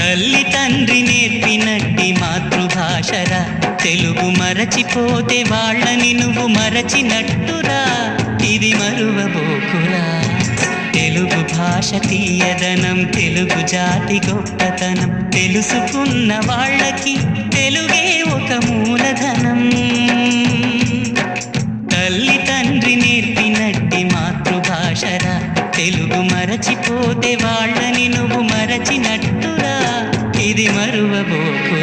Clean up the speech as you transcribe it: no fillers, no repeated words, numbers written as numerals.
తల్లి తండ్రి నేర్పినట్టి మాతృభాషరా, తెలుగు మరచిపోతే వాళ్ళని నువ్వు మరచినట్టురా, ఇది మరువబోకురా. తెలుగు భాష తీయదనం, తెలుగు జాతి గొప్పతనం, తెలుసుకున్న వాళ్ళకి తెలుగే ఒక మూలధనం. తల్లి తండ్రి నేర్పినట్టి మాతృభాషరా, తెలుగు మరచిపోతే వాళ్ళని నువ్వు మరచినట్టురా, ఇది మరువబోకు.